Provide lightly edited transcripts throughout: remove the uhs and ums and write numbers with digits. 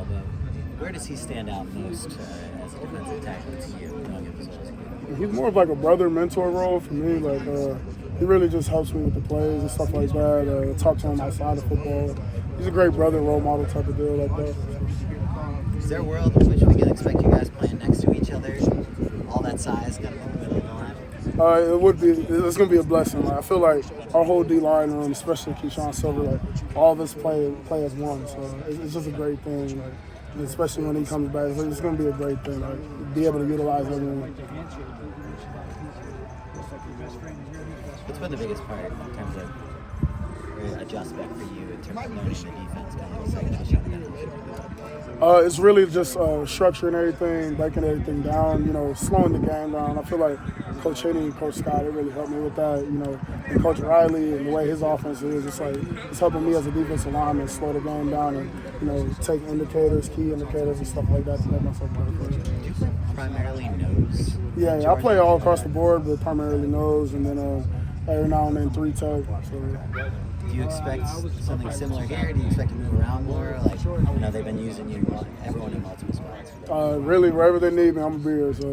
but where does he stand out most as a defensive tackle to you, knowing him as well as you do? He's more of like a brother mentor role for me. Like he really just helps me with the plays and stuff like that. Talk to him outside of football. He's a great brother role model type of deal like that. Is there a world in which we can expect you guys playing next to each other? All that size kind of in the middle of the line? It would be. It's going to be a blessing. Like, I feel like our whole D-line room, especially Keeshawn Silver, like all of us play as one. So it's just a great thing. Like, especially when he comes back, it's going to be a great thing. Like, be able to utilize everyone. What's been the biggest part in terms of adjustment for you in terms of learning the defense, kind of the second shot? It's really just structuring everything, breaking everything down, slowing the game down. I feel like Coach Henry and Coach Scott, they really helped me with that, and Coach Riley and the way his offense is, it's helping me as a defensive lineman slow the game down and, take indicators, key indicators and stuff like that to make myself better. Do you play primarily nose? Yeah, I play all across the board, but primarily nose, and then every now and then 3 tech. So. Do you expect something similar here? Do you expect to move around more? Like, they've been using everyone in multiple spots. Really, wherever they need me, I'm gonna be here. So,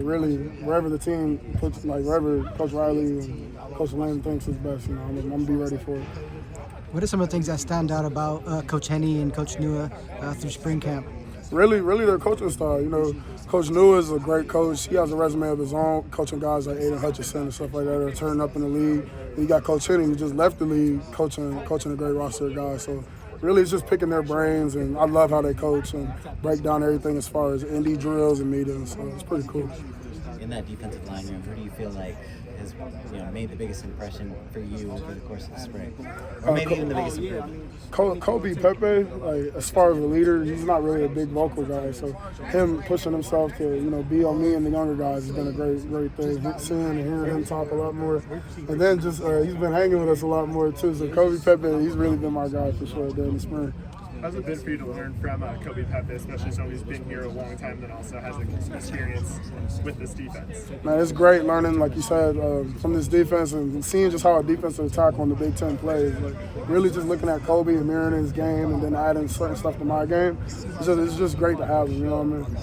really, wherever the team puts, wherever Coach Riley and Coach Lane thinks is best, I'm gonna be ready for it. What are some of the things that stand out about Coach Henny and Coach Nua through spring camp? Really their coaching style. Coach Nua is a great coach. He has a resume of his own, coaching guys like Aiden Hutchinson and stuff like that that are turning up in the league. And you got Coach Henny, who just left the league, coaching a great roster of guys. So really, it's just picking their brains, and I love how they coach and break down everything as far as indie drills and meetings. So it's pretty cool. In that defensive line room, who do you feel like has made the biggest impression for you over the course of the spring, or maybe even the biggest improvement? Kobe Pepe, as far as a leader, he's not really a big vocal guy. So him pushing himself to be on me and the younger guys has been a great thing. Seeing and hearing him talk a lot more, and then just he's been hanging with us a lot more too. So Kobe Pepe, he's really been my guy for sure during the spring. How's it been for you to learn from Kobe Pepe, especially someone who's been here a long time and also has experience with this defense? Man, it's great learning, like you said, from this defense and seeing just how a defensive tackle on the Big Ten plays. Really just looking at Kobe and mirroring his game and then adding certain stuff to my game. It's just great to have him, you know what I mean?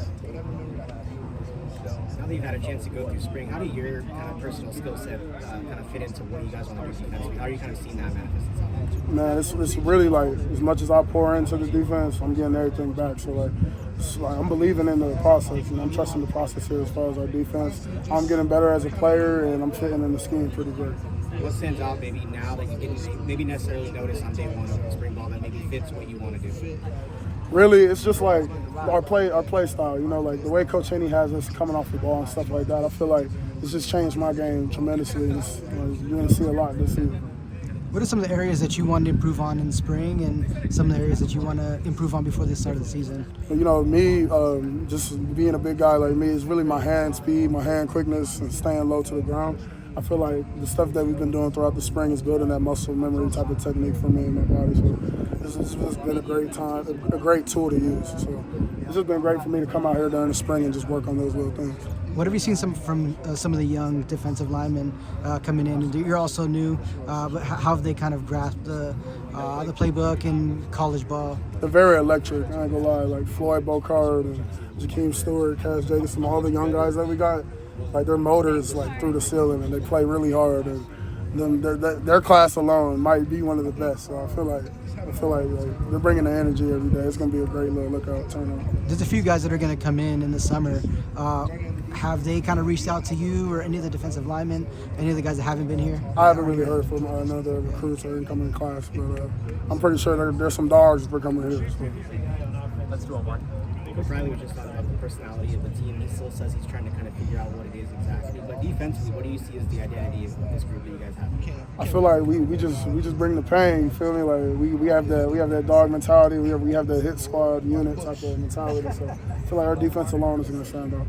Now that you've had a chance to go through spring, how do your kind of personal skill set kind of fit into what you guys want to do defensively? How are you kind of seeing that manifest itself? Man, it's really as much as I pour into the defense, I'm getting everything back. So I'm believing in the process, and I'm trusting the process here as far as our defense. I'm getting better as a player, and I'm fitting in the scheme pretty good. What stands out maybe now that you didn't maybe necessarily notice on day one of the spring ball that maybe fits what you want to do? Really, it's just our play style. The way Coach Henny has us coming off the ball and stuff like that. I feel like it's just changed my game tremendously. You're going to see a lot this season. What are some of the areas that you want to improve on in the spring and some of the areas that you want to improve on before the start of the season? Me, just being a big guy like me, is really my hand speed, my hand quickness, and staying low to the ground. I feel like the stuff that we've been doing throughout the spring is building that muscle memory type of technique for me and my body. So this has just been a great tool to use. So it's just been great for me to come out here during the spring and just work on those little things. What have you seen from some of the young defensive linemen coming in? You're also new, but how have they kind of grasped the playbook and college ball? They're very electric, I ain't gonna lie. Like Floyd Bocard and Jakeem Stewart, Cass Jacobson, all the young guys that we got, their motors through the ceiling, and they play really hard. And then their class alone might be one of the best. So I feel like they're bringing the energy every day. It's gonna be a great little lookout turnout. There's a few guys that are gonna come in the summer. Have they kind of reached out to you or any of the defensive linemen, any of the guys that haven't been here? I haven't really heard from none of the recruits or incoming class, but I'm pretty sure there's some dogs that are coming here. So. Let's do one. Coach Riley was just talking about the personality of the team. He still says he's trying to kind of figure out what it is exactly. But defensively, what do you see as the identity of this group that you guys have? I feel like we just bring the pain. You feel me? We have that dog mentality. We have that hit squad unit type of mentality. So I feel like our defense alone is going to stand out.